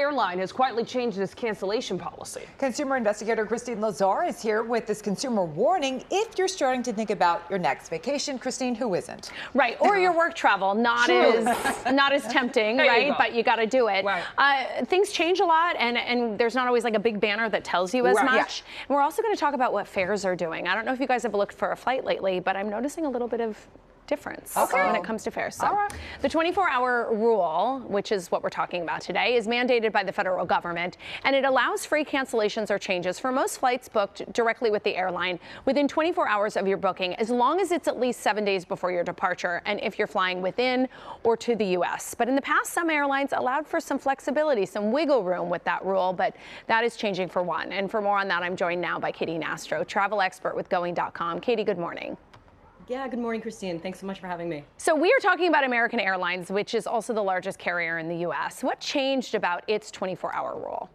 airline has quietly changed its cancellation policy. Consumer investigator Christine Lazar is here with this consumer warning if you're starting to think about your next vacation. Christine, who isn't? Right, or your work travel, not as tempting, right? But you got to do it. Right. Things change a lot, and there's not always like a big banner that tells you as much. Yeah. And we're also going to talk about what fares are doing. I don't know if you guys have looked for a flight lately, but I'm noticing a little bit of difference when it comes to fares. So the 24-hour rule, which is what we're talking about today, is mandated by the federal government, and it allows free cancellations or changes for most flights booked directly with the airline within 24 hours of your booking, as long as it's at least 7 days before your departure, and if you're flying within or to the U.S. But in the past, some airlines allowed for some flexibility, some wiggle room with that rule, but that is changing for one. And for more on that, I'm joined now by Katy Nastro, travel expert with Going.com. Katy, good morning. Yeah, good morning, Christine. Thanks so much for having me. So we are talking about American Airlines, which is also the largest carrier in the U.S. What changed about its 24-hour rule?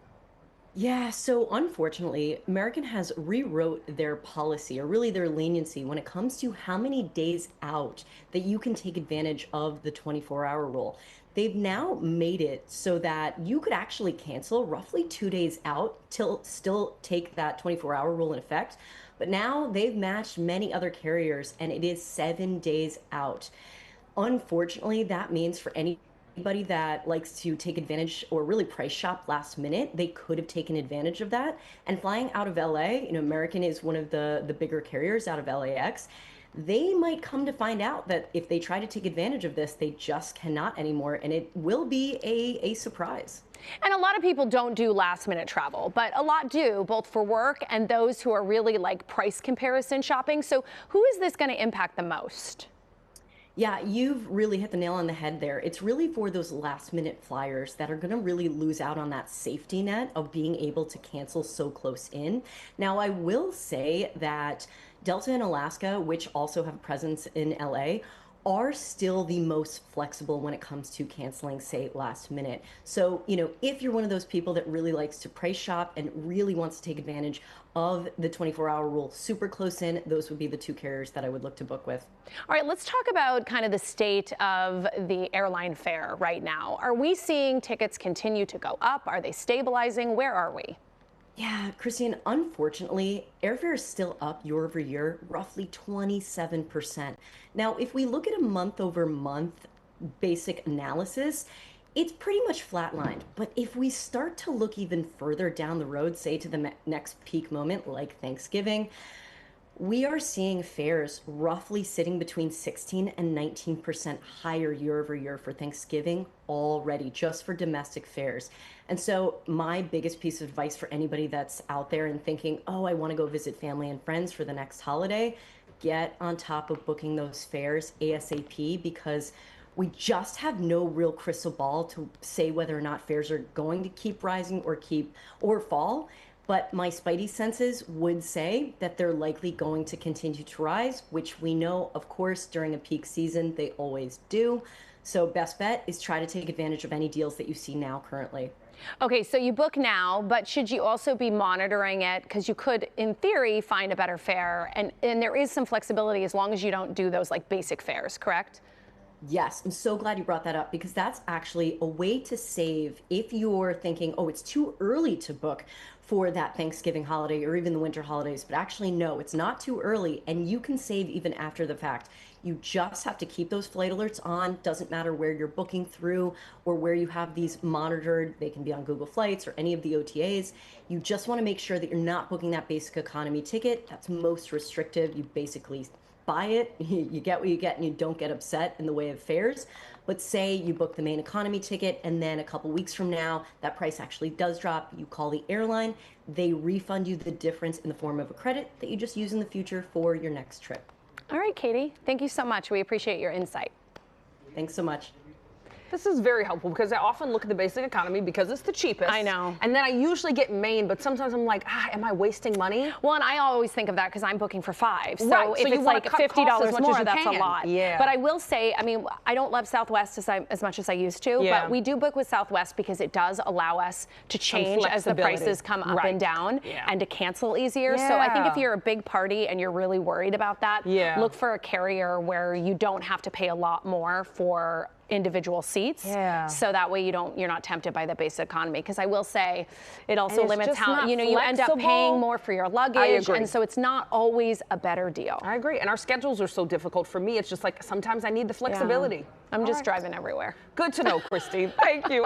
Yeah, so unfortunately, American has rewrote their policy, or really their leniency, when it comes to how many days out that you can take advantage of the 24-hour rule. They've now made it so that you could actually cancel roughly 2 days out till still take that 24-hour rule in effect. But now they've matched many other carriers, and it is 7 days out. Unfortunately, that means for anybody that likes to take advantage or really price shop last minute, they could have taken advantage of that. And flying out of LA, American is one of the bigger carriers out of LAX. They might come to find out that if they try to take advantage of this, they just cannot anymore, and it will be a surprise. And a lot of people don't do last minute travel, but a lot do, both for work and those who are really like price comparison shopping. So who is this going to impact the most? Yeah, you've really hit the nail on the head there. It's really for those last minute flyers that are going to really lose out on that safety net of being able to cancel so close in. Now, I will say that Delta and Alaska, which also have a presence in LA, are still the most flexible when it comes to canceling, say, last minute. So, if you're one of those people that really likes to price shop and really wants to take advantage of the 24-hour rule super close in, those would be the two carriers that I would look to book with. All right, let's talk about kind of the state of the airline fare right now. Are we seeing tickets continue to go up? Are they stabilizing? Where are we? Yeah, Christine, unfortunately, airfare is still up year over year, roughly 27%. Now, if we look at a month over month basic analysis, it's pretty much flatlined. But if we start to look even further down the road, say to the next peak moment like Thanksgiving, we are seeing fares roughly sitting between 16 and 19% higher year over year for Thanksgiving already, just for domestic fares. And so my biggest piece of advice for anybody that's out there and thinking, oh, I want to go visit family and friends for the next holiday, get on top of booking those fares ASAP, because we just have no real crystal ball to say whether or not fares are going to keep rising or fall. But my spidey senses would say that they're likely going to continue to rise, which we know, of course, during a peak season, they always do. So best bet is try to take advantage of any deals that you see now currently. Okay, so you book now, but should you also be monitoring it? Because you could, in theory, find a better fare. And there is some flexibility as long as you don't do those like basic fares, correct? Yes, I'm so glad you brought that up, because that's actually a way to save if you're thinking, oh, it's too early to book for that Thanksgiving holiday or even the winter holidays. But actually, no, it's not too early, and you can save even after the fact. You just have to keep those flight alerts on. Doesn't matter where you're booking through or where you have these monitored. They can be on Google Flights or any of the OTAs. You just want to make sure that you're not booking that basic economy ticket. That's most restrictive. You basically buy it, you get what you get, and you don't get upset in the way of fares. But say you book the main economy ticket, and then a couple weeks from now, that price actually does drop. You call the airline, they refund you the difference in the form of a credit that you just use in the future for your next trip. All right, Katy, thank you so much. We appreciate your insight. Thanks so much. This is very helpful because I often look at the basic economy because it's the cheapest. I know. And then I usually get Maine, but sometimes I'm like, am I wasting money? Well, and I always think of that because I'm booking for 5. So right. if it's like $50 more, that's a lot. Yeah. But I will say, I mean, I don't love Southwest as much as I used to, but we do book with Southwest because it does allow us to change as the prices come up and down and to cancel easier. So I think if you're a big party and you're really worried about that, look for a carrier where you don't have to pay a lot more for individual seats. Yeah. So that way you're not tempted by the basic economy. Because I will say, it also limits just how, not you end up paying flexible. more for your luggage. I agree. And so it's not always a better deal. I agree. And our schedules are so difficult. For me, it's just like sometimes I need the flexibility. I'm just driving everywhere. Good to know, Christine. Thank you.